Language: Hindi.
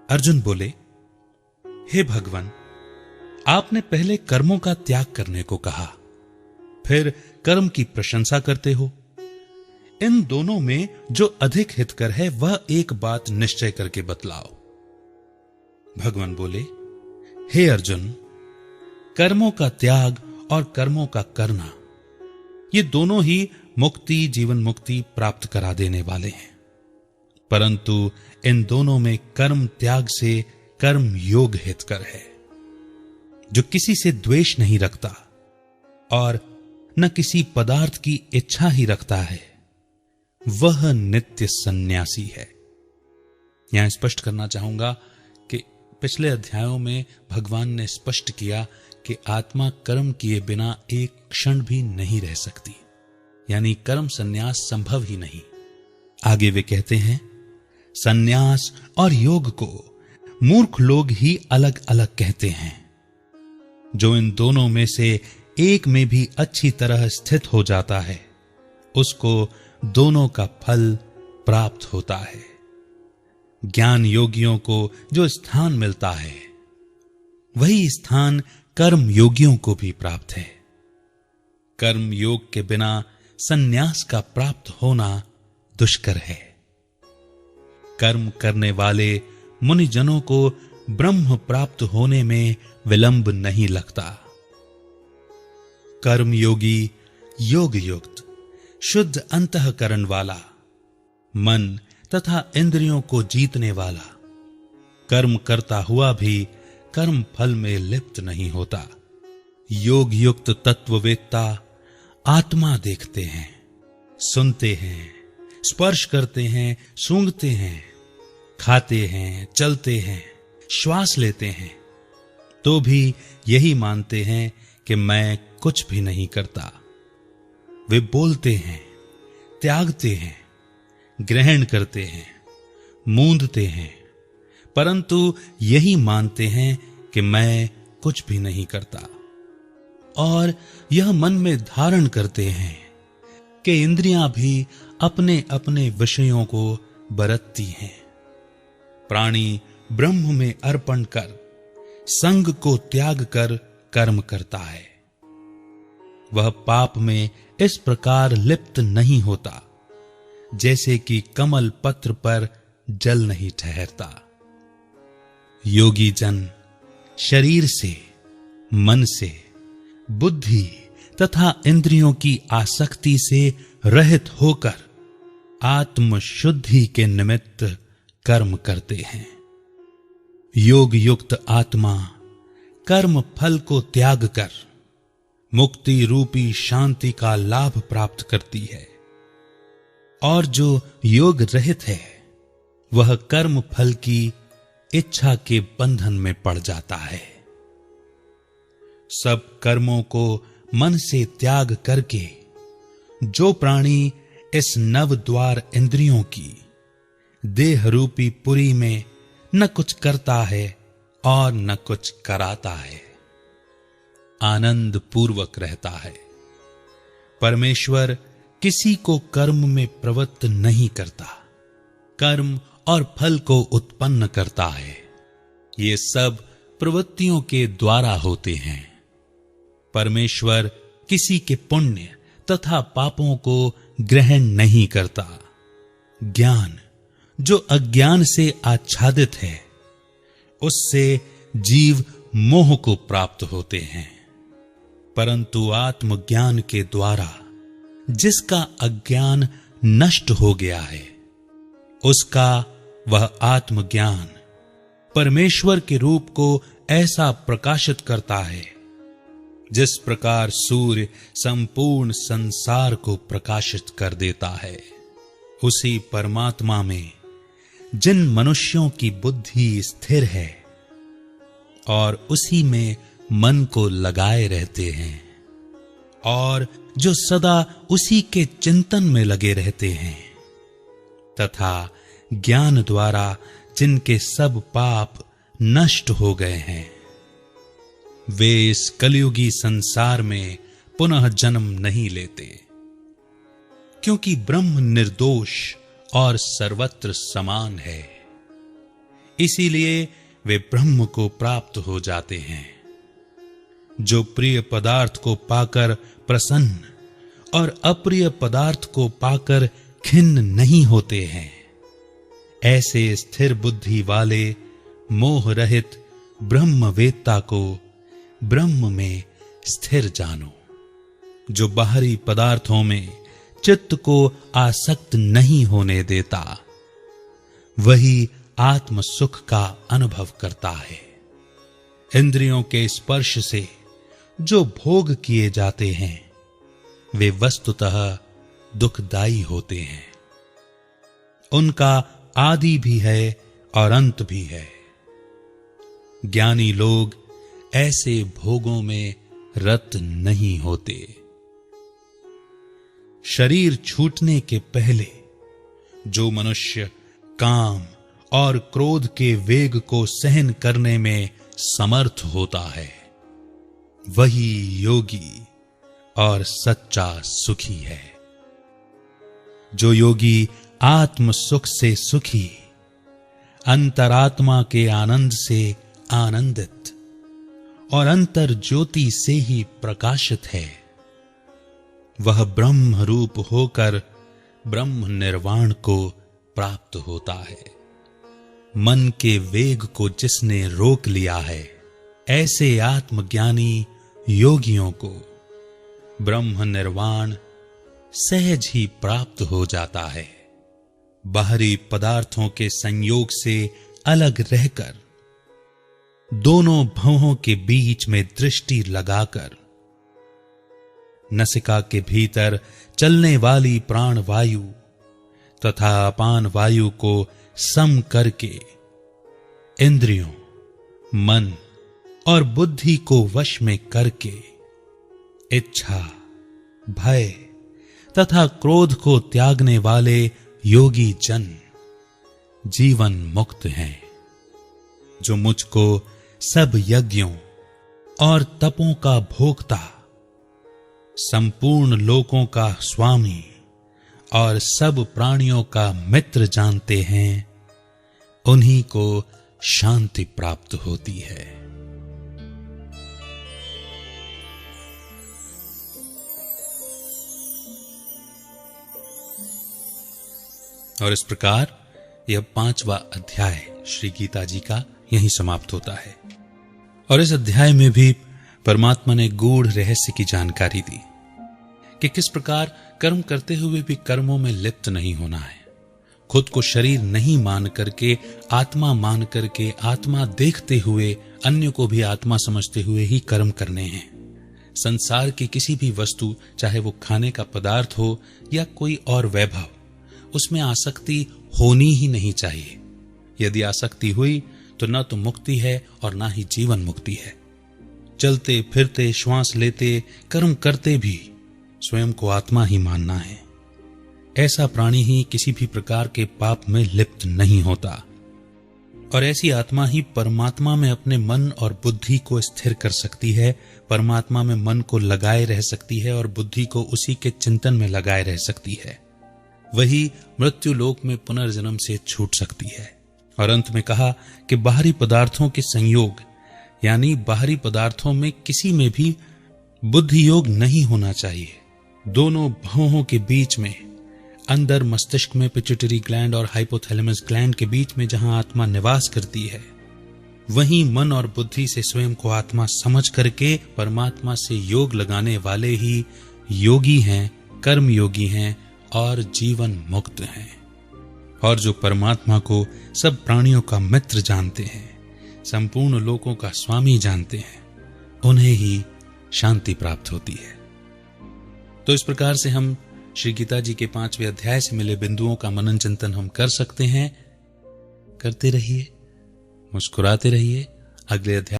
अर्जुन बोले, हे भगवान, आपने पहले कर्मों का त्याग करने को कहा, फिर कर्म की प्रशंसा करते हो। इन दोनों में जो अधिक हितकर है वह एक बात निश्चय करके बतलाओ। भगवान बोले, हे अर्जुन, कर्मों का त्याग और कर्मों का करना ये दोनों ही मुक्ति, जीवन मुक्ति प्राप्त करा देने वाले हैं, परंतु इन दोनों में कर्म त्याग से कर्म योग हितकर है। जो किसी से द्वेष नहीं रखता और न किसी पदार्थ की इच्छा ही रखता है, वह नित्य सन्यासी है। यहां स्पष्ट करना चाहूंगा कि पिछले अध्यायों में भगवान ने स्पष्ट किया कि आत्मा कर्म किए बिना एक क्षण भी नहीं रह सकती, यानी कर्म संन्यास संभव ही नहीं। आगे वे कहते हैं, संन्यास और योग को मूर्ख लोग ही अलग अलग कहते हैं। जो इन दोनों में से एक में भी अच्छी तरह स्थित हो जाता है, उसको दोनों का फल प्राप्त होता है। ज्ञान योगियों को जो स्थान मिलता है, वही स्थान कर्म योगियों को भी प्राप्त है। कर्म योग के बिना संन्यास का प्राप्त होना दुष्कर है। कर्म करने वाले मुनिजनों को ब्रह्म प्राप्त होने में विलंब नहीं लगता। कर्म योगी योग युक्त शुद्ध अंतःकरण वाला, मन तथा इंद्रियों को जीतने वाला, कर्म करता हुआ भी कर्म फल में लिप्त नहीं होता। योग युक्त तत्ववेत्ता आत्मा देखते हैं, सुनते हैं, स्पर्श करते हैं, सूंघते हैं, खाते हैं, चलते हैं, श्वास लेते हैं, तो भी यही मानते हैं कि मैं कुछ भी नहीं करता। वे बोलते हैं, त्यागते हैं, ग्रहण करते हैं, मूंदते हैं, परंतु यही मानते हैं कि मैं कुछ भी नहीं करता। और यह मन में धारण करते हैं कि इंद्रियां भी अपने अपने विषयों को बरतती हैं। प्राणी ब्रह्म में अर्पण कर, संग को त्याग कर कर्म करता है। वह पाप में इस प्रकार लिप्त नहीं होता जैसे कि कमल पत्र पर जल नहीं ठहरता। योगी जन शरीर से, मन से, बुद्धि तथा इंद्रियों की आसक्ति से रहित होकर आत्म शुद्धि के निमित्त कर्म करते हैं। योग युक्त आत्मा कर्म फल को त्याग कर मुक्ति रूपी शांति का लाभ प्राप्त करती है, और जो योग रहित है वह कर्म फल की इच्छा के बंधन में पड़ जाता है। सब कर्मों को मन से त्याग करके जो प्राणी इस नव द्वार इंद्रियों की देह रूपी पुरी में न कुछ करता है और न कुछ कराता है, आनंद पूर्वक रहता है। परमेश्वर किसी को कर्म में प्रवृत्त नहीं करता, कर्म और फल को उत्पन्न करता है। ये सब प्रवृत्तियों के द्वारा होते हैं। परमेश्वर किसी के पुण्य तथा पापों को ग्रहण नहीं करता। ज्ञान जो अज्ञान से आच्छादित है, उससे जीव मोह को प्राप्त होते हैं, परंतु आत्मज्ञान के द्वारा जिसका अज्ञान नष्ट हो गया है, उसका वह आत्मज्ञान परमेश्वर के रूप को ऐसा प्रकाशित करता है जिस प्रकार सूर्य संपूर्ण संसार को प्रकाशित कर देता है। उसी परमात्मा में जिन मनुष्यों की बुद्धि स्थिर है और उसी में मन को लगाए रहते हैं, और जो सदा उसी के चिंतन में लगे रहते हैं, तथा ज्ञान द्वारा जिनके सब पाप नष्ट हो गए हैं, वे इस कलयुगी संसार में पुनः जन्म नहीं लेते, क्योंकि ब्रह्म निर्दोष और सर्वत्र समान है। इसीलिए वे ब्रह्म को प्राप्त हो जाते हैं। जो प्रिय पदार्थ को पाकर प्रसन्न और अप्रिय पदार्थ को पाकर खिन्न नहीं होते हैं, ऐसे स्थिर बुद्धि वाले मोह रहित ब्रह्मवेत्ता को ब्रह्म में स्थिर जानो। जो बाहरी पदार्थों में चित्त को आसक्त नहीं होने देता, वही आत्म सुख का अनुभव करता है। इंद्रियों के स्पर्श से जो भोग किए जाते हैं, वे वस्तुतः दुखदाई होते हैं। उनका आदि भी है और अंत भी है। ज्ञानी लोग ऐसे भोगों में रत नहीं होते। शरीर छूटने के पहले जो मनुष्य काम और क्रोध के वेग को सहन करने में समर्थ होता है, वही योगी और सच्चा सुखी है। जो योगी आत्म सुख से सुखी, अंतरात्मा के आनंद से आनंदित और अंतर ज्योति से ही प्रकाशित है, वह ब्रह्म रूप होकर ब्रह्म निर्वाण को प्राप्त होता है। मन के वेग को जिसने रोक लिया है, ऐसे आत्मज्ञानी योगियों को ब्रह्म निर्वाण सहज ही प्राप्त हो जाता है। बाहरी पदार्थों के संयोग से अलग रहकर, दोनों भवों के बीच में दृष्टि लगाकर, नसिका के भीतर चलने वाली प्राण वायु तथा अपान वायु को सम करके इंद्रियों, मन और बुद्धि को वश में करके इच्छा, भय तथा क्रोध को त्यागने वाले योगी जन जीवन मुक्त हैं। जो मुझको सब यज्ञों और तपों का भोक्ता, संपूर्ण लोकों का स्वामी और सब प्राणियों का मित्र जानते हैं, उन्हीं को शांति प्राप्त होती है। और इस प्रकार यह 5वां अध्याय श्री गीता जी का यहीं समाप्त होता है। और इस अध्याय में भी परमात्मा ने गूढ़ रहस्य की जानकारी दी कि किस प्रकार कर्म करते हुए भी कर्मों में लिप्त नहीं होना है। खुद को शरीर नहीं मान करके, आत्मा मान करके, आत्मा देखते हुए, अन्य को भी आत्मा समझते हुए ही कर्म करने हैं। संसार की किसी भी वस्तु, चाहे वो खाने का पदार्थ हो या कोई और वैभव, उसमें आसक्ति होनी ही नहीं चाहिए। यदि आसक्ति हुई तो न तो मुक्ति है और ना ही जीवन मुक्ति है। चलते फिरते, श्वास लेते, कर्म करते भी स्वयं को आत्मा ही मानना है। ऐसा प्राणी ही किसी भी प्रकार के पाप में लिप्त नहीं होता, और ऐसी आत्मा ही परमात्मा में अपने मन और बुद्धि को स्थिर कर सकती है, परमात्मा में मन को लगाए रह सकती है और बुद्धि को उसी के चिंतन में लगाए रह सकती है। वही मृत्यु लोक में पुनर्जन्म से छूट सकती है। और अंत में कहा कि बाहरी पदार्थों के संयोग, यानी बाहरी पदार्थों में किसी में भी बुद्धि योग नहीं होना चाहिए। दोनों भवों के बीच में, अंदर मस्तिष्क में पिट्यूटरी ग्लैंड और हाइपोथैलेमस ग्लैंड के बीच में जहां आत्मा निवास करती है, वहीं मन और बुद्धि से स्वयं को आत्मा समझ करके परमात्मा से योग लगाने वाले ही योगी हैं, कर्म योगी हैं और जीवन मुक्त हैं। और जो परमात्मा को सब प्राणियों का मित्र जानते हैं, संपूर्ण लोकों का स्वामी जानते हैं, उन्हें ही शांति प्राप्त होती है। तो इस प्रकार से हम श्री गीता जी के 5वें अध्याय से मिले बिंदुओं का मनन चिंतन हम कर सकते हैं। करते रहिए, मुस्कुराते रहिए। अगले अध्याय